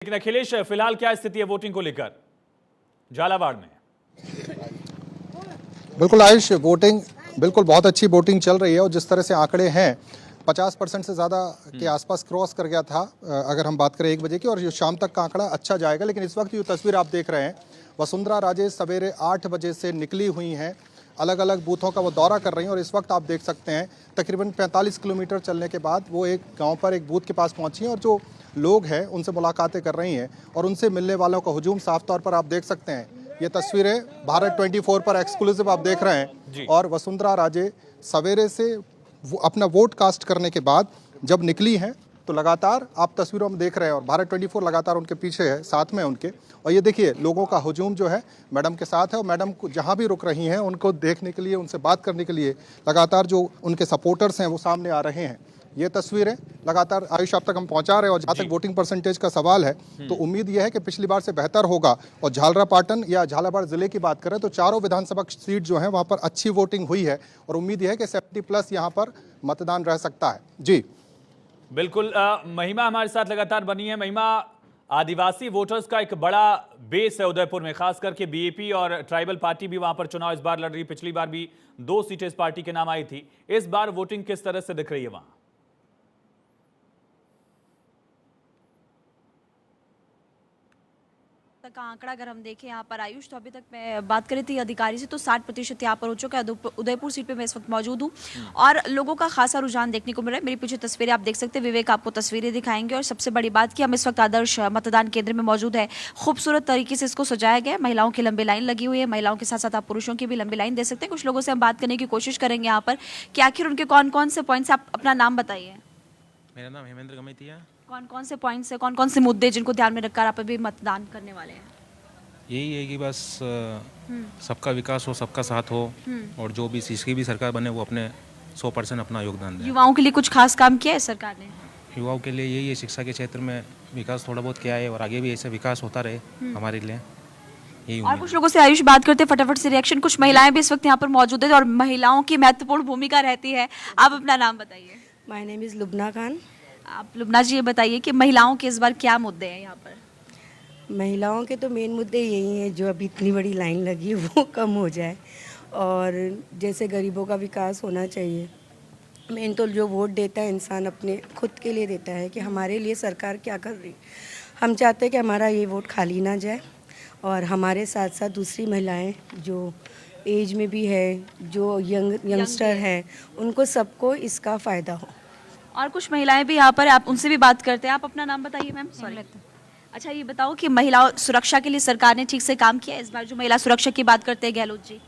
लेकिन अखिलेश, फिलहाल क्या स्थिति है वोटिंग को लेकर झालावाड़ में? बिल्कुल आयुष, वोटिंग बिल्कुल बहुत अच्छी वोटिंग चल रही है और जिस तरह से आंकड़े हैं 50% से ज़्यादा के आसपास क्रॉस कर गया था अगर हम बात करें 1 बजे की, और ये शाम तक का आंकड़ा अच्छा जाएगा। लेकिन इस वक्त जो तस्वीर आप देख रहे हैं, वसुंधरा राजे सवेरे 8 बजे से निकली हुई हैं, अलग अलग बूथों का वो दौरा कर रही हैं और इस वक्त आप देख सकते हैं तकरीबन 45 किलोमीटर चलने के बाद वो एक गांव पर एक बूथ के पास पहुंची हैं और जो लोग हैं उनसे मुलाकातें कर रही हैं और उनसे मिलने वालों का हुजूम साफ तौर पर आप देख सकते हैं। ये तस्वीरें भारत 24 पर एक्सक्लूसिव आप देख रहे हैं और वसुंधरा राजे सवेरे से वो अपना वोट कास्ट करने के बाद जब निकली हैं तो लगातार आप तस्वीरों में देख रहे हैं और भारत 24 लगातार उनके पीछे है, साथ में उनके। और ये देखिए लोगों का हुजूम जो है मैडम के साथ है और मैडम को जहाँ भी रुक रही हैं उनको देखने के लिए, उनसे बात करने के लिए लगातार जो उनके सपोर्टर्स हैं वो सामने आ रहे हैं। ये तस्वीरें लगातार आयुष आप तक हम पहुंचा रहे हैं और जहाँ तक वोटिंग परसेंटेज का सवाल है तो उम्मीद यह है कि पिछली बार से बेहतर होगा। और झालरापाटन या झालावाड़ जिले की बात करें तो चारों विधानसभा सीट जो है वहाँ पर अच्छी वोटिंग हुई है और उम्मीद यह है कि 70+ यहाँ पर मतदान रह सकता है। जी बिल्कुल। महिमा हमारे साथ लगातार बनी है। महिमा, आदिवासी वोटर्स का एक बड़ा बेस है उदयपुर में, खास करके बीएपी और ट्राइबल पार्टी भी वहां पर चुनाव इस बार लड़ रही। पिछली बार भी 2 सीटें इस पार्टी के नाम आई थी। इस बार वोटिंग किस तरह से दिख रही है वहां? तक का आंकड़ा अगर हम देखें यहाँ पर आयुष, तो अभी तक मैं बात करी थी अधिकारी से तो 60% यहाँ पर हो चुका है। उदयपुर सीट पे मैं इस वक्त मौजूद हूँ और लोगों का खासा रुझान देखने को मिल रहा है। मेरी पीछे तस्वीरें आप देख सकते हैं, विवेक आपको तस्वीरें दिखाएंगे। और सबसे बड़ी बात कि हम इस वक्त आदर्श मतदान केंद्र में मौजूद है। खूबसूरत तरीके से इसको सजाया गया है, महिलाओं की लंबी लाइन लगी हुई है। महिलाओं के साथ साथ आप पुरुषों की भी लंबी लाइन दे सकते हैं। कुछ लोगों से हम बात करने की कोशिश करेंगे यहाँ पर कि आखिर उनके कौन कौन से पॉइंट्स। आप अपना नाम बताइए। मेरा नाम हेमेंद्र गमेतिया। कौन कौन से पॉइंट्स है, कौन कौन से मुद्दे जिनको ध्यान में रखकर आप अभी मतदान करने वाले हैं? यही है कि बस सबका विकास हो, सबका साथ हो और जो भी जिसकी भी सरकार बने वो अपने 100% अपना योगदान दें। युवाओं के लिए कुछ खास काम किया है सरकार ने? युवाओं के लिए यही है, शिक्षा के क्षेत्र में विकास थोड़ा बहुत किया है और आगे भी ऐसा विकास होता रहे हमारे लिए, यही और उम्मीद कुछ लोगों से आयुष बात करते हैं फटाफट से रिएक्शन। कुछ महिलाएं भी इस वक्त यहाँ पर मौजूद है और महिलाओं की महत्वपूर्ण भूमिका रहती है। आप अपना नाम बताइए। My name is Lubna Khan. आप लुबना जी ये बताइए कि महिलाओं के इस बार क्या मुद्दे हैं यहाँ पर? महिलाओं के तो मेन मुद्दे यही हैं, जो अभी इतनी बड़ी लाइन लगी है वो कम हो जाए और जैसे गरीबों का विकास होना चाहिए। मेन तो जो वोट देता है इंसान अपने खुद के लिए देता है कि हमारे लिए सरकार क्या कर रही। हम चाहते हैं कि हमारा ये वोट खाली ना जाए और हमारे साथ साथ दूसरी महिलाएं जो एज में भी है, जो यंगस्टर है, उनको सबको इसका फ़ायदा हो। और कुछ महिलाएं भी यहाँ पर, आप उनसे भी बात करते हैं। आप अपना नाम बताइए मैम। सॉरी। अच्छा ये बताओ कि महिला सुरक्षा के लिए सरकार ने ठीक से काम किया है इस बार? जो महिला सुरक्षा की बात करते हैं गहलोत जी।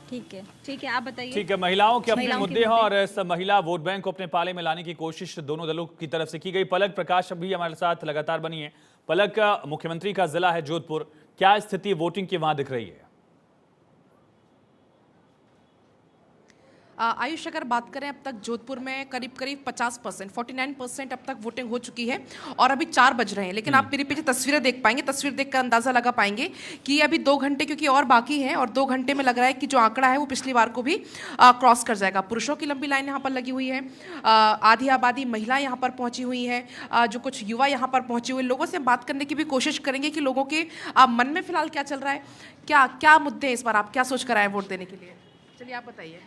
ठीक है, ठीक है, आप बताइए। ठीक है, महिलाओं के अपने महिलाओं के मुद्दे हैं और इस महिला वोट बैंक को अपने पाले में लाने की कोशिश दोनों दलों की तरफ से की गई। पलक प्रकाश भी हमारे साथ लगातार बनी है। पलक, मुख्यमंत्री का जिला है जोधपुर, क्या स्थिति वोटिंग की वहां दिख रही है? आयुष, अगर बात करें अब तक जोधपुर में करीब 50%, 49% अब तक वोटिंग हो चुकी है और अभी 4 बज रहे हैं। लेकिन आप मेरे पीछे तस्वीरें देख पाएंगे, तस्वीर देखकर अंदाजा लगा पाएंगे कि अभी 2 घंटे क्योंकि और बाकी हैं और 2 घंटे में लग रहा है कि जो आंकड़ा है वो पिछली बार को भी क्रॉस कर जाएगा। पुरुषों की लंबी लाइन यहाँ पर लगी हुई है, आधी आबादी महिला यहाँ पर पहुँची हुई है, जो कुछ युवा यहाँ पर पहुँचे हुए। लोगों से बात करने की भी कोशिश करेंगे कि लोगों के मन में फिलहाल क्या चल रहा है, क्या क्या मुद्दे इस बार आप क्या सोच कर आए वोट देने के लिए। चलिए आप बताइए।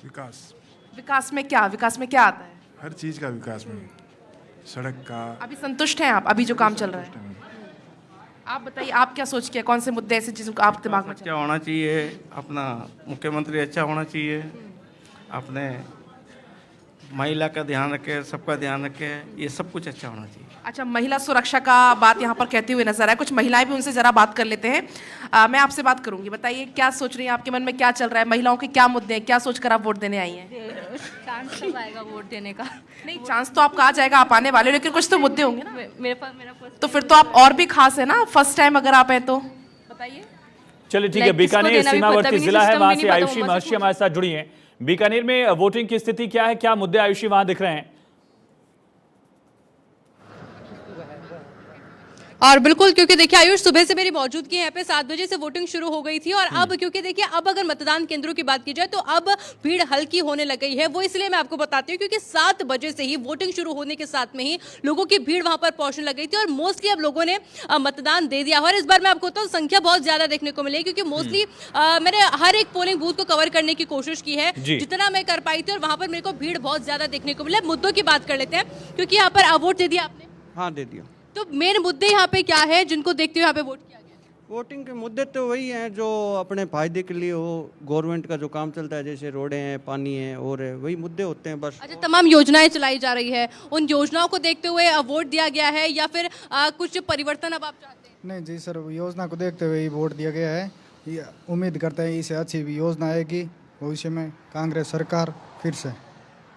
विकास में क्या आता है? हर चीज का विकास में, सड़क का। अभी संतुष्ट हैं आप अभी जो काम चल रहा है? आप बताइए, आप क्या सोच के, कौन से मुद्दे ऐसे जिनको आप दिमाग में अच्छा होना चाहिए, अपना मुख्यमंत्री अच्छा होना चाहिए, अपने महिला का ध्यान रखे, सबका ध्यान रखे, ये सब कुछ अच्छा होना चाहिए। अच्छा, महिला सुरक्षा का बात यहाँ पर कहते हुए नजर आए। कुछ महिलाएं भी उनसे जरा बात कर लेते हैं। मैं आपसे बात करूंगी। बताइए क्या सोच रही हैं, आपके मन में क्या चल रहा है, महिलाओं के क्या मुद्दे हैं, क्या सोचकर आप वोट देने आई हैं? चांस कब आएगा वोट देने का? नहीं, चांस तो आपका आ जाएगा, आप आने वाले हो, लेकिन कुछ तो मुद्दे होंगे ना। मेरा तो फिर तो आप और भी खास है ना, फर्स्ट टाइम अगर आप हैं तो बताइए। चलिए ठीक है, बीकानेर सीमावर्ती जिला है, वहां से आयुषी महर्षि हमारे साथ जुड़ी हैं। बीकानेर में वोटिंग की स्थिति क्या है, क्या मुद्दे आयुषी वहां दिख रहे हैं? और बिल्कुल, क्योंकि देखिए आयुष, सुबह से मेरी मौजूदगी यहाँ पे 7 बजे से वोटिंग शुरू हो गई थी और अब क्योंकि देखिए अब अगर मतदान केंद्रों की बात की जाए तो अब भीड़ हल्की होने लग गई है। वो इसलिए मैं आपको बताती हूँ क्योंकि 7 बजे से ही वोटिंग शुरू होने के साथ में ही लोगों की भीड़ वहां पर पहुंचने लग गई थी और मोस्टली अब लोगों ने मतदान दे दिया। और इस बार मैं आपको बताऊँ संख्या बहुत ज्यादा देखने को मिली क्योंकि मोस्टली मैंने हर एक पोलिंग बूथ को कवर करने की कोशिश की है जितना मैं कर पाई थी और वहां पर मेरे को भीड़ बहुत ज्यादा देखने को मिला। मुद्दों की बात कर लेते हैं क्योंकि यहाँ पर वोट दे दिया आपने? हाँ, दे दिया। तो मेन मुद्दे यहाँ पे क्या है जिनको देखते हुए यहाँ पे वोट किया गया? वोटिंग के मुद्दे तो वही हैं जो अपने फायदे के लिए हो, गवर्नमेंट का जो काम चलता है जैसे रोडें हैं, पानी है और है, वही मुद्दे होते हैं बस। अच्छा, तमाम योजनाएं चलाई जा रही है, उन योजनाओं को देखते हुए वोट दिया गया है या फिर कुछ परिवर्तन अब आप चाहते हैं? नहीं जी सर, योजना को देखते हुए ही वोट दिया गया है। ये उम्मीद करते हैं इससे अच्छी भी योजना आएगी भविष्य में, कांग्रेस सरकार फिर से।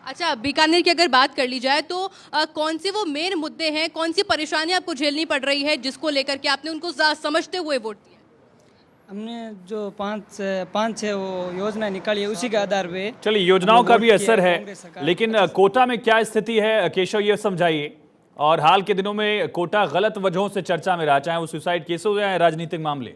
अच्छा, बीकानेर की अगर बात कर ली जाए तो कौन से वो मेन मुद्दे हैं, कौन सी परेशानी आपको झेलनी पड़ रही है जिसको लेकर के आपने उनको समझते हुए वोट दिया? हमने जो पाँच छः वो योजना निकाली है उसी के आधार पे। चलिए, योजनाओं का भी असर है, लेकिन कोटा में क्या स्थिति है केशव, ये समझाइए। और हाल के दिनों में कोटा गलत वजहों से चर्चा में रहा, चाहे वो सुसाइड केस हो या राजनीतिक मामले।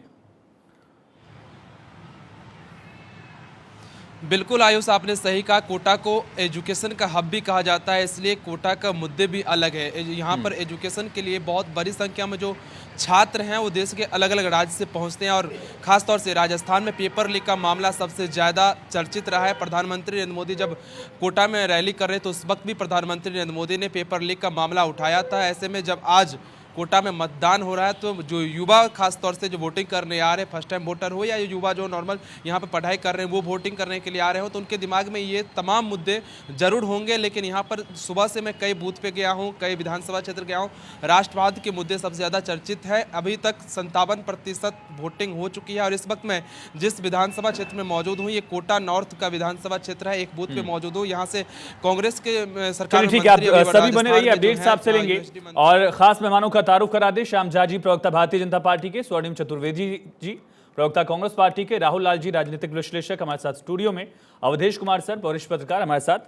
बिल्कुल आयुष, आपने सही कहा, कोटा को एजुकेशन का हब भी कहा जाता है, इसलिए कोटा का मुद्दे भी अलग है। यहाँ पर एजुकेशन के लिए बहुत बड़ी संख्या में जो छात्र हैं वो देश के अलग अलग राज्य से पहुँचते हैं और ख़ास तौर से राजस्थान में पेपर लीक का मामला सबसे ज़्यादा चर्चित रहा है। प्रधानमंत्री नरेंद्र मोदी जब कोटा में रैली कर रहे तो उस वक्त भी प्रधानमंत्री नरेंद्र मोदी ने पेपर लीक का मामला उठाया था। ऐसे में जब आज कोटा में मतदान हो रहा है तो जो युवा खास तौर से जो वोटिंग करने आ रहे हैं, फर्स्ट टाइम वोटर हो या युवा जो नॉर्मल यहाँ पे पढ़ाई कर रहे हैं वो वोटिंग करने के लिए आ रहे हो, तो उनके दिमाग में ये तमाम मुद्दे जरूर होंगे। लेकिन यहाँ पर सुबह से मैं कई बूथ पे गया हूँ, कई विधानसभा क्षेत्र गया हूँ, राष्ट्रवाद के मुद्दे सबसे ज़्यादा चर्चित है। अभी तक 57% वोटिंग हो चुकी है और इस वक्त मैं जिस विधानसभा क्षेत्र में मौजूद हूँ ये कोटा नॉर्थ का विधानसभा क्षेत्र है, एक बूथ पे मौजूद हूँ। यहाँ से कांग्रेस के सरकार ठीक है, आप सभी बने रहिए, अपडेट्स आपसे लेंगे। और खास मेहमानों का तारुफ करा दे, श्याम झा जी प्रवक्ता भारतीय जनता पार्टी के, स्वर्णिम चतुर्वेदी जी प्रवक्ता कांग्रेस पार्टी के, राहुल लाल जी राजनीतिक विश्लेषक हमारे साथ स्टूडियो में, अवधेश कुमार सर वरिष्ठ पत्रकार हमारे साथ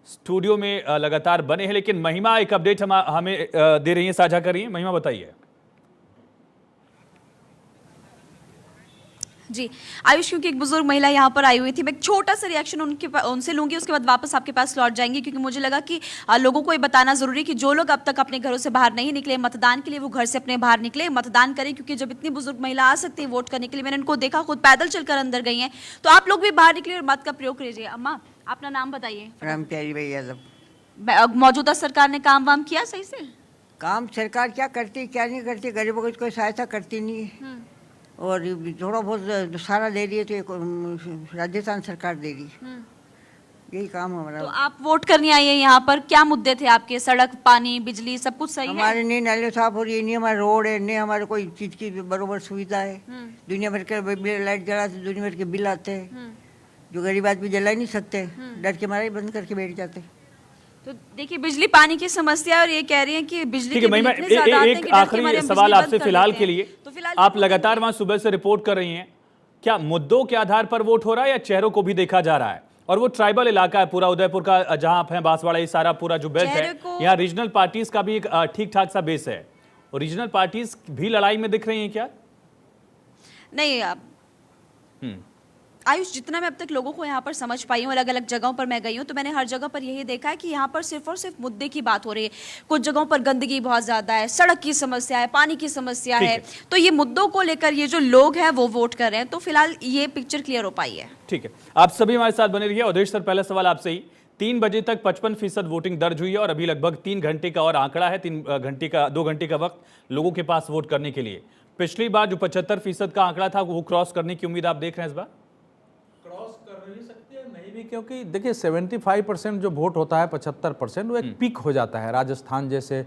स्टूडियो में लगातार बने हैं। लेकिन महिमा एक अपडेट हमें दे रही है, साझा कर रही है। महिमा बताइए। जी आयुष, क्योंकि एक बुजुर्ग महिला यहाँ पर आई हुई थी, मैं एक छोटा सा रिएक्शन उनसे लूंगी, उसके बाद वापस आपके पास लौट जाएंगे, क्योंकि मुझे लगा कि लोगों को ये बताना जरूरी कि जो लोग अब तक अपने घरों से बाहर नहीं निकले मतदान के लिए, वो घर से अपने बाहर निकले, मतदान करें। क्योंकि जब इतनी बुजुर्ग महिला आ सकती है वोट करने के लिए, मैंने उनको देखा, खुद पैदल चलकर अंदर गई हैं, तो आप लोग भी बाहर निकले और मत का प्रयोग कीजिए। अम्मा, अपना नाम बताइए। मौजूदा सरकार ने काम वाम किया सही से? काम सरकार क्या करती क्या नहीं करती, गरीबों को कोई सहायता करती नहीं है और थोड़ा बहुत सारा दे रही है तो राजस्थान सरकार दे रही है, यही काम हमारा। तो आप वोट करने आई है यहाँ पर, क्या मुद्दे थे आपके? सड़क, पानी, बिजली सब कुछ सही है? हमारे नहीं नाले साफ हो रही है, नहीं हमारे रोड है, नहीं हमारे कोई चीज की बराबर सुविधा है। दुनिया भर के लाइट जलाते, दुनिया भर के बिल आते हैं जो गरीब आदमी जला ही नहीं सकते, डर के मारे बंद करके बैठ जाते। तो देखिए, बिजली पानी की समस्या, और ये कह रही हैं कि बिजली के एक आखिरी सवाल आपसे फिलहाल के लिए, तो आप लगातार वहां सुबह से रिपोर्ट कर रही हैं, क्या मुद्दों के आधार पर वोट हो रहा है या चेहरों को भी देखा जा रहा है? और वो ट्राइबल इलाका है पूरा उदयपुर का, जहां आप हैं, बांसवाड़ा, ये सारा पूरा जो बेल्ट है, यहाँ रीजनल पार्टीज का भी एक ठीक ठाक सा बेस है, और रीजनल पार्टीज भी लड़ाई में दिख रही है क्या? नहीं आयुष, जितना मैं अब तक लोगों को यहाँ पर समझ पाई हूँ, अलग अलग जगहों पर मैं गई हूँ, तो मैंने हर जगह पर यही देखा है कि यहाँ पर सिर्फ और सिर्फ मुद्दे की बात हो रही है। कुछ जगहों पर गंदगी बहुत ज्यादा है, सड़क की समस्या है, पानी की समस्या है, तो ये मुद्दों को लेकर ये जो लोग हैं वो वोट कर रहे हैं। तो फिलहाल ये पिक्चर क्लियर हो पाई है। ठीक है, आप सभी हमारे साथ बने रहिए। अवधेश सर, पहला सवाल आपसे ही, 3 बजे तक 55% वोटिंग दर्ज हुई है और अभी लगभग 3 घंटे का और आंकड़ा है, 2 घंटे का वक्त लोगों के पास वोट करने के लिए। पिछली बार जो 75% का आंकड़ा था वो क्रॉस करने की उम्मीद आप देख रहे हैं इस बार? क्रॉस कर नहीं सकते और नहीं भी, क्योंकि देखिए 75% जो वोट होता है, 75% वो एक पीक हो जाता है राजस्थान जैसे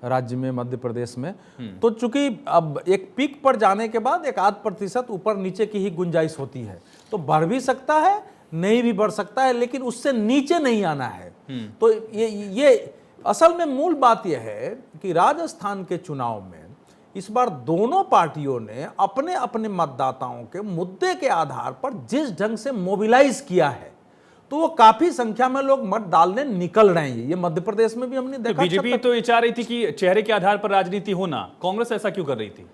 राज्य में, मध्य प्रदेश में। तो चूंकि अब एक पीक पर जाने के बाद 1-8% ऊपर नीचे की ही गुंजाइश होती है, तो बढ़ भी सकता है, नहीं भी बढ़ सकता है, लेकिन उससे नीचे नहीं आना है। तो ये असल में मूल बात यह है कि राजस्थान के चुनाव में इस बार दोनों पार्टियों ने अपने अपने मतदाताओं के मुद्दे के आधार पर जिस ढंग से मोबिलाइज किया है, तो वो काफी संख्या में लोग मत डालने निकल रहे हैं। ये मध्य प्रदेश में भी हमने देखा। बीजेपी तो ये चाह रही थी कि चेहरे के आधार पर राजनीति होना, कांग्रेस ऐसा क्यों कर रही थी?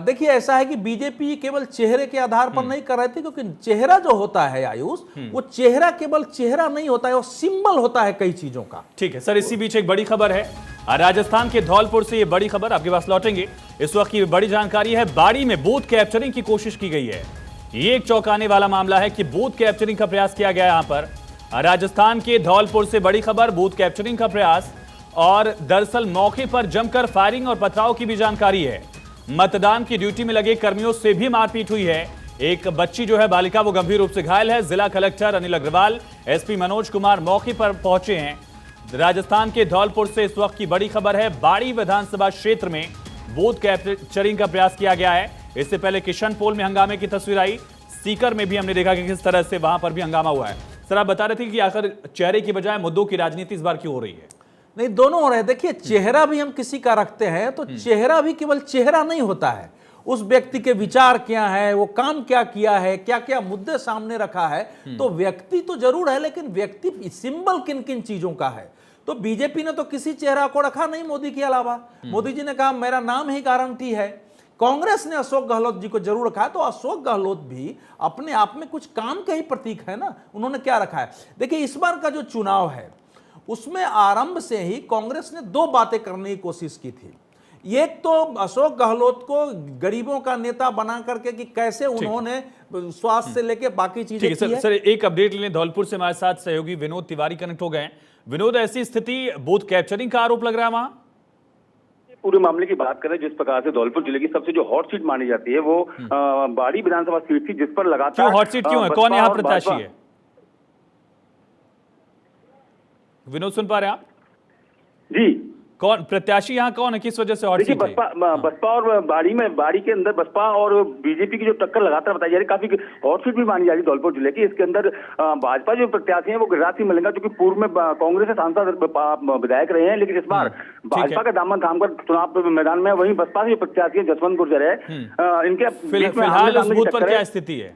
देखिए, ऐसा है कि बीजेपी केवल चेहरे के आधार पर नहीं कर रही थी, क्योंकि चेहरा जो होता है आयुष, वो चेहरा केवल चेहरा नहीं होता है, वो सिंबल होता है कई चीजों का। ठीक है सर, इसी बीच एक बड़ी खबर है राजस्थान के धौलपुर से। ये बड़ी खबर आपके पास लौटेंगे। इस वक्त की बड़ी जानकारी है, बाड़ी में बूथ कैप्चरिंग की कोशिश की गई है। ये एक चौंकाने वाला मामला है कि बूथ कैप्चरिंग का प्रयास किया गया यहां पर। राजस्थान के धौलपुर से बड़ी खबर, बूथ कैप्चरिंग का प्रयास, और दरअसल मौके पर जमकर फायरिंग और पथराव की भी जानकारी है। मतदान की ड्यूटी में लगे कर्मियों से भी मारपीट हुई है। एक बच्ची जो है बालिका, वो गंभीर रूप से घायल है। जिला कलेक्टर अनिल अग्रवाल, एसपी मनोज कुमार मौके पर पहुंचे हैं। राजस्थान के धौलपुर से इस वक्त की बड़ी खबर है, बाड़ी विधानसभा क्षेत्र में बूथ कैप्चरिंग का प्रयास किया गया है। इससे पहले किशनपोल में हंगामे की तस्वीर आई, सीकर में भी हमने देखा कि किस तरह से वहां पर भी हंगामा हुआ है। सर, आप बता रहे थे कि आखिर चेहरे की बजाय मुद्दों की राजनीति इस बार क्यों हो रही है? नहीं, दोनों हो रहे हैं। देखिए, चेहरा भी हम किसी का रखते हैं तो चेहरा भी केवल चेहरा नहीं होता है, उस व्यक्ति के विचार क्या है, वो काम क्या किया है, क्या क्या मुद्दे सामने रखा है। तो व्यक्ति तो जरूर है, लेकिन व्यक्ति सिंबल किन किन चीजों का है। तो बीजेपी ने तो किसी चेहरा को रखा नहीं मोदी के अलावा। मोदी जी ने कहा मेरा नाम ही गारंटी है। कांग्रेस ने अशोक गहलोत जी को जरूर रखा है, तो अशोक गहलोत भी अपने आप में कुछ काम का ही प्रतीक है ना। उन्होंने क्या रखा है? देखिए, इस बार का जो चुनाव है उसमें आरंभ से ही कांग्रेस ने दो बातें करने की कोशिश की थी। एक तो अशोक गहलोत को गरीबों का नेता बना करके कि कैसे उन्होंने स्वास्थ्य से लेके बाकी चीजें की है। सर, एक अपडेट लें। धौलपुर से हमारे साथ सहयोगी विनोद तिवारी कनेक्ट हो गए। विनोद, ऐसी स्थिति, बूथ कैप्चरिंग का आरोप लग रहा है वहां? पूरे मामले की बात करें, जिस प्रकार से धौलपुर जिले की सबसे जो हॉट सीट मानी जाती है वो बाड़ी विधानसभा सीट थी, जिस पर लगातार क्यों हॉट सीट क्यों है? कौन यहाँ प्रत्याशी है? विनोद, सुन पा रहे हैं आप? जी, कौन प्रत्याशी यहाँ कौन है, किस वजह से हॉट सीट है? बसपा और बाड़ी के अंदर बसपा और बीजेपी की जो टक्कर लगातार बताई जा रही है, काफी हॉट सीट भी मानी जा रही है धौलपुर जिले की। इसके अंदर भाजपा जो प्रत्याशी हैं वो गिरिराज सिंह मलिंगा, जो कि पूर्व में कांग्रेस के सांसद विधायक रहे हैं, लेकिन इस बार भाजपा का दामन थामकर चुनाव मैदान में, वहीं बसपा के प्रत्याशी जसवंत गुर्जर है, इनके फिलहाल उस बूथ पर क्या स्थिति है?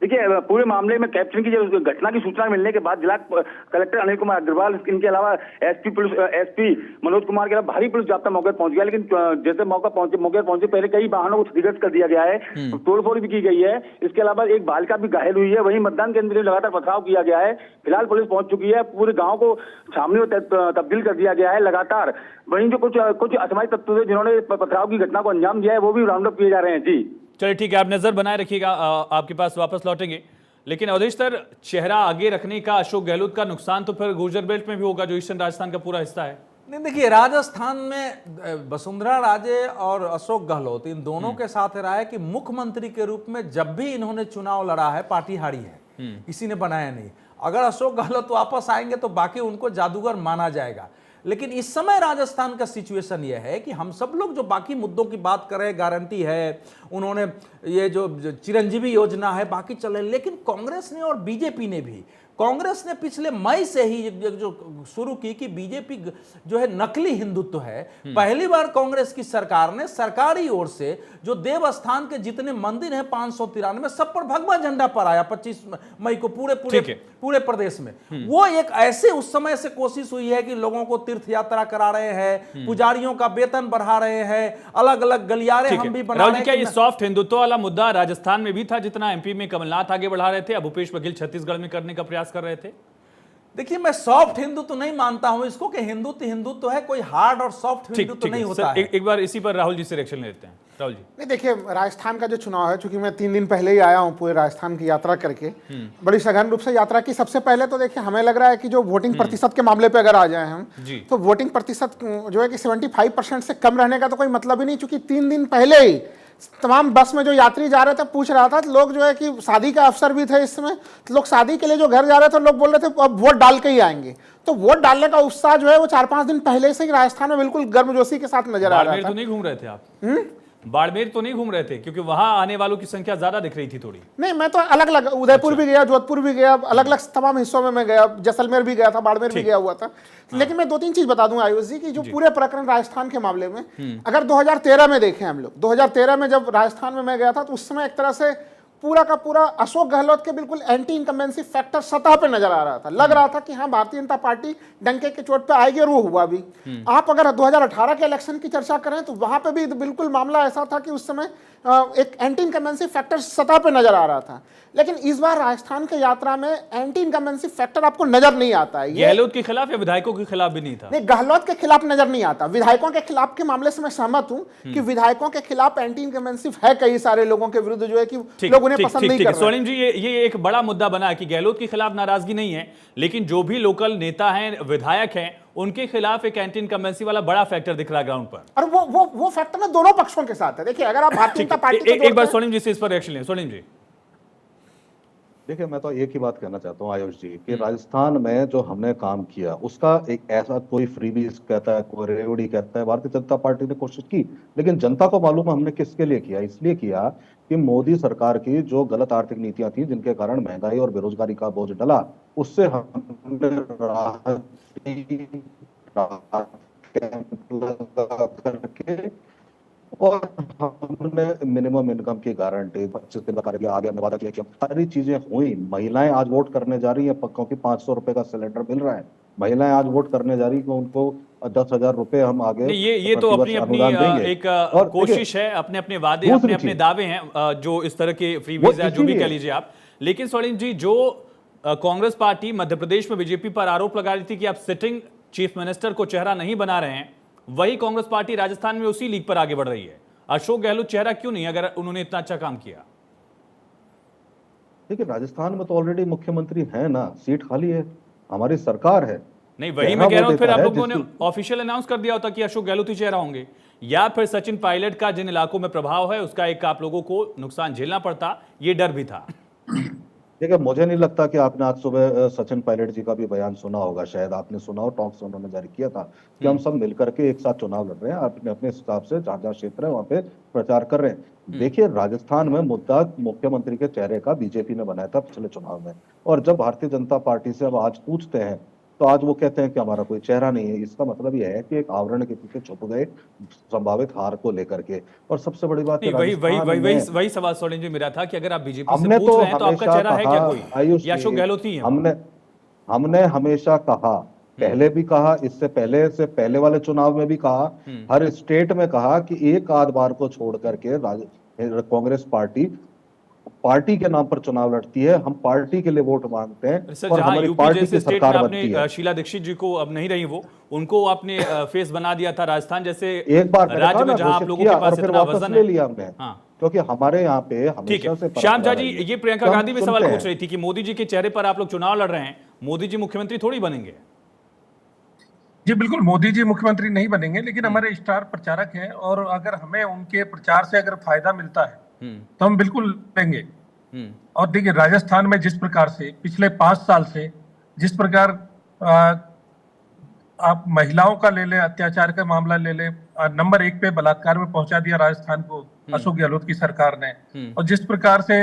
देखिए, पूरे मामले में कैप्चरिंग की जब घटना की सूचना मिलने के बाद जिला कलेक्टर अनिल कुमार अग्रवाल, इनके अलावा एसपी मनोज कुमार के अलावा भारी पुलिस जाब्ता मौके पर पहुंच गया। लेकिन जैसे मौके पर पहुंचे पहले कई वाहनों को क्षतिग्रस्त कर दिया गया है, तोड़फोड़ भी की गई है। इसके अलावा एक बालिका भी घायल हुई है। वहीं मतदान केंद्र में लगातार पथराव किया गया है। फिलहाल पुलिस पहुंच चुकी है, पूरे गाँव को छावनी में तब्दील कर दिया गया है लगातार। वहीं जो कुछ असामाजिक तत्व थे जिन्होंने पथराव की घटना को अंजाम दिया है, वो भी राउंड अप किए जा रहे हैं। जी चलिए, ठीक है, आप नजर बनाए रखिएगा, आपके पास वापस लौटेंगे। लेकिन अवधेश सर, चेहरा आगे रखने का अशोक गहलोत का नुकसान तो फिर गुर्जर बेल्ट में भी होगा, जो ईस्टर्न राजस्थान का पूरा हिस्सा है। नहीं, देखिए, राजस्थान में वसुंधरा राजे और अशोक गहलोत, इन दोनों के साथ रहा है कि मुख्यमंत्री के रूप में जब भी इन्होंने चुनाव लड़ा है, पार्टी हारी है, किसी ने बनाया नहीं। अगर अशोक गहलोत वापस आएंगे तो बाकी उनको जादूगर माना जाएगा। लेकिन इस समय राजस्थान का सिचुएशन यह है कि हम सब लोग जो बाकी मुद्दों की बात कर रहे हैं, गारंटी है, उन्होंने ये जो चिरंजीवी योजना है, बाकी चल रहे, लेकिन कांग्रेस ने और बीजेपी ने भी, कांग्रेस ने पिछले मई से ही जो शुरू की कि बीजेपी जो है नकली हिंदुत्व है। पहली बार कांग्रेस की सरकार ने सरकारी ओर से जो देवस्थान के जितने मंदिर हैं 593, सब पर भगवा झंडा पर आया 25 मई को पूरे प्रदेश में। वो एक ऐसे उस समय से कोशिश हुई है कि लोगों को तीर्थ यात्रा करा रहे हैं, पुजारियों का वेतन बढ़ा रहे हैं, अलग अलग गलियारे हम भी बना रहे हैं। क्या ये सॉफ्ट हिंदुत्व वाला मुद्दा राजस्थान में भी था, जितना एमपी में कमलनाथ आगे बढ़ा रहे थे, अब भूपेश बघेल छत्तीसगढ़ में करने का प्रयास कर रहे थे? देखिए, मैं सॉफ्ट हिंदुत्व नहीं मानता हूं इसको, कि हिंदुत्व है, कोई हार्ड और सॉफ्ट हिंदुत्व नहीं होता है। एक बार इसी पर राहुल जी से रिएक्शन लेते हैं। राहुल जी, नहीं, देखिए, राजस्थान का जो चुनाव है, चूंकि मैं 3 दिन पहले ही आया हूं पूरे राजस्थान की यात्रा करके, बड़ी सघन रूप से यात्रा की। सबसे पहले तो देखिए, हमें लग रहा है कि जो वोटिंग प्रतिशत के मामले पे अगर आ जाए हम, तो वोटिंग प्रतिशत जो है कि 75% से कम रहने का तो कोई मतलब ही नहीं। चूंकि 3 दिन पहले ही तमाम बस में जो यात्री जा रहे थे, पूछ रहा था, लोग जो है कि शादी का अवसर भी थे इस समय, तो लोग शादी के लिए जो घर जा रहे थे, लोग बोल रहे थे अब वोट डाल के ही आएंगे। तो वोट डालने का उत्साह जो है वो 4-5 दिन पहले से ही राजस्थान में बिल्कुल गर्मजोशी के साथ नजर आ रहा था। तो नहीं घूम रहे थे आप? बाड़मेर तो नहीं घूम रहे थे, क्योंकि वहां आने वालों की संख्या ज्यादा दिख रही थी थोड़ी। नहीं, मैं तो अलग अलग उदयपुर भी गया, जोधपुर भी गया, अलग अलग तमाम हिस्सों में मैं गया, जैसलमेर भी गया था, बाड़मेर भी गया हुआ था। लेकिन मैं 2-3 चीज बता दूं आयुष जी, कि जो पूरे प्रकरण राजस्थान के मामले में, अगर 2013 में देखें हम लोग, 2013 में जब राजस्थान में मैं गया था, तो उस समय एक तरह से पूरा का पूरा अशोक गहलोत के बिल्कुल एंटी इनकम्बेंसी फैक्टर सतह पे नजर आ रहा था। लग रहा था कि हाँ, भारतीय जनता पार्टी डंके के चोट पे आएगी, और वो हुआ भी। आप अगर 2018 के इलेक्शन की चर्चा करें तो वहां पे भी बिल्कुल मामला ऐसा था कि उस समय एक एंटी इनकम्बेंसी फैक्टर सतह पे नजर आ रहा था। लेकिन इस बार राजस्थान की यात्रा में एंटी इनकम्बेंसी फैक्टर आपको नजर नहीं आता है। गहलोत के खिलाफ या विधायकों के खिलाफ भी नहीं था? नहीं, गहलोत के खिलाफ नजर नहीं आता। विधायकों के खिलाफ के मामले से मैं सहमत हूं कि विधायकों के खिलाफ एंटी इनकम्बेंसी है कई सारे लोगों के विरुद्ध, जो है कि लोग उन्हें पसंद नहीं कर रहे। सोनिम जी, ये एक बड़ा मुद्दा बना है कि गहलोत के खिलाफ नाराजगी नहीं है, लेकिन जो भी लोकल नेता हैं, विधायक हैं, उनके खिलाफ एक एंटी इनकम्बेंसी वाला बड़ा फैक्टर दिख रहा है ग्राउंड पर। और वो फैक्टर ना दोनों पक्षों के साथ है। देखिए, अगर आप भारतीय जनता पार्टी एक बार सोनिम जी से इस पर रिएक्शन लें। सोनिम जी, देखिए, मैं तो एक ही बात कहना चाहता हूँ आयुष जी, कि राजस्थान में जो हमने काम किया उसका एक ऐसा कोई फ्रीबीज कहता है, कोई रेवड़ी कहता है, भारतीय जनता पार्टी ने कोशिश की, लेकिन जनता को मालूम है हमने किसके लिए किया। इसलिए किया कि मोदी सरकार की जो गलत आर्थिक नीतियां थी, जिनके कारण महंगाई और बेरोजगारी का बोझ डला, उससे हमने करके और हमने मिनिमम इनकम की गारंटी 25 दिन का कार्य आगे हमने वादा किया कि सारी चीजें हुई। महिलाएं आज वोट करने जा रही हैं क्योंकि 500 रुपए का सिलेंडर मिल रहा है। महिलाएं आज वोट करने जा रही है, उनको 10,000 रुपए हम आगे ये तो अपनी एक कोशिश है, अपने अपने वादे, अपने अपने दावे हैं जो इस तरह के फ्रीबीज है, जो भी कह लीजिए आप। लेकिन सोनिम जी, जो कांग्रेस पार्टी मध्य प्रदेश में बीजेपी पर आरोप लगा रही थी कि आप सिटिंग चीफ मिनिस्टर को चेहरा नहीं बना रहे हैं, वही कांग्रेस पार्टी राजस्थान में उसी लीग पर आगे बढ़ रही है। अशोक गहलोत चेहरा क्यों नहीं, अगर उन्होंने इतना अच्छा काम किया? देखिए, राजस्थान में तो ऑलरेडी मुख्यमंत्री है ना, सीट खाली है, हमारी सरकार है। नहीं, वही मैं कह रहा हूं, फिर आप लोगों ने ऑफिशियल अनाउंस कर दिया होता कि अशोक गहलोत ही चेहरा होंगे, या फिर सचिन पायलट का जिन इलाकों में प्रभाव है उसका एक आप लोगों को नुकसान झेलना पड़ता, ये डर भी था। देखिए, मुझे नहीं लगता कि आपने आज सुबह सचिन पायलट जी का भी बयान सुना होगा, शायद आपने सुना हो, टॉक्स उन्होंने जारी किया था कि हम सब मिलकर के एक साथ चुनाव लड़ रहे हैं, अपने अपने हिसाब से जहां जहां क्षेत्र है वहां पे प्रचार कर रहे हैं। देखिए, राजस्थान में मुद्दा मुख्यमंत्री के चेहरे का बीजेपी ने बनाया था पिछले चुनाव में, और जब भारतीय जनता पार्टी से अब आज पूछते हैं तो आज वो कहते हैं कि हमारा कोई चेहरा नहीं है। इसका मतलब यह है कि एक आवरण के पीछे छुप गए संभावित हार को लेकर के। और सबसे बड़ी बात वही सवाल सोनिम जी मेरा था कि अगर आप बीजेपी से पूछ रहे हैं तो आपका चेहरा है क्या कोई, या अशोक गहलोत ही है? हमने हमेशा कहा, पहले भी कहा, इससे पहले वाले चुनाव में भी कहा, हर स्टेट में कहा कि एक आध बार को छोड़ करके कांग्रेस पार्टी के नाम पर चुनाव लड़ती है। हम पार्टी के लिए वोट मांगते हैं और हमारी पार्टी की सरकार बनती है। शीला दीक्षित जी को अब नहीं रही, उनको आपने फेस बना दिया था राजस्थान जैसे एक बार राज्य में जहां आप लोगों के पास इतना वजन ले लिया हमने, क्योंकि हमारे यहाँ पे हमेशा से श्याम झा जी, ये प्रियंका गांधी भी सवाल पूछ रही थी कि मोदी जी के चेहरे पर आप लोग चुनाव लड़ रहे हैं, मोदी जी मुख्यमंत्री थोड़ी बनेंगे। जी बिल्कुल, मोदी जी मुख्यमंत्री नहीं बनेंगे, लेकिन हमारे स्टार प्रचारक हैं और अगर हमें उनके प्रचार से अगर फायदा मिलता है तो हम बिल्कुल लेंगे। और देखिए, राजस्थान में जिस प्रकार से पिछले 5 साल से जिस प्रकार आप महिलाओं का ले लें, अत्याचार का मामला ले लें, नंबर 1 पे बलात्कार में पहुंचा दिया राजस्थान को अशोक गहलोत की सरकार ने, और जिस प्रकार से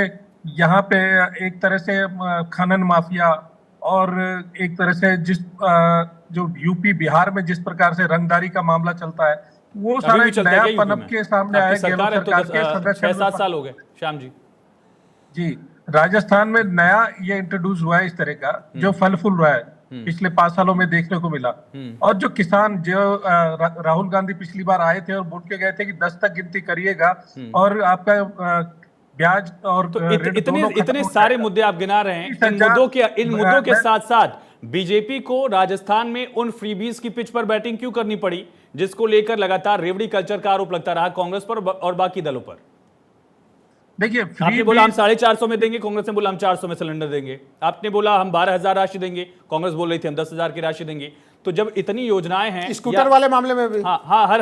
यहाँ पे एक तरह से खनन माफिया और एक तरह से जो यूपी बिहार में जिस प्रकार से रंगदारी का मामला चलता है, वो सारा नया पनप के सामने आया। सरकार है तो 6-7 साल हो गए श्याम जी। जी, राजस्थान में नया ये इंट्रोड्यूस हुआ है इस तरह का, जो फल फूल रहा है, पिछले 5 सालों में देखने को मिला। और जो किसान, जो राहुल गांधी पिछली बार आए थे और बोल के गए थे कि 10 तक गिनती करिएगा और आपका ब्याज और तो इतने सारे मुद्दे आप गिना रहे हैं, इन मुद्दों के साथ साथ बीजेपी को राजस्थान में उन फ्रीबीज की पिच पर बैटिंग क्यों करनी पड़ी, जिसको लेकर लगातार रेवड़ी कल्चर का आरोप लगता रहा कांग्रेस पर और बाकी दलों पर? देखिए, आपने बोला हम 450 में देंगे, कांग्रेस ने बोला हम 400 में सिलेंडर देंगे, आपने बोला हम 12,000 राशि देंगे, कांग्रेस बोल रही थी हम 10,000 की राशि देंगे। तो जब इतनी योजनाएं हैं, स्कूटर वाले मामले में भी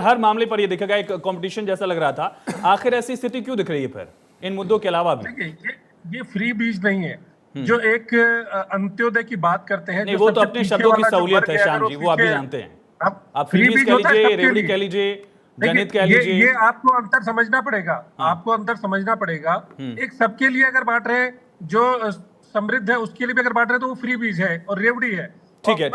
हर मामले पर ये देखा गया, एक कंपटीशन जैसा लग रहा था। आखिर ऐसी स्थिति क्यों दिख रही है फिर इन मुद्दों के अलावा भी? देखिए, ये फ्री बीज नहीं है, जो एक अंत्योदय की बात करते हैं। नहीं, वो तो अपने शब्दों की सहूलियत है श्याम जी, वो आप भी जानते हैं। आप फ्री बीज कह लीजिए, रेवड़ी कह लीजिए, गणित कह लीजिए, ये आपको अंतर समझना पड़ेगा। आपको अंतर समझना पड़ेगा। एक सबके लिए अगर बांट रहे, जो समृद्ध है उसके लिए भी अगर बांट रहे तो वो फ्री बीज है और रेवड़ी है। ठीक है।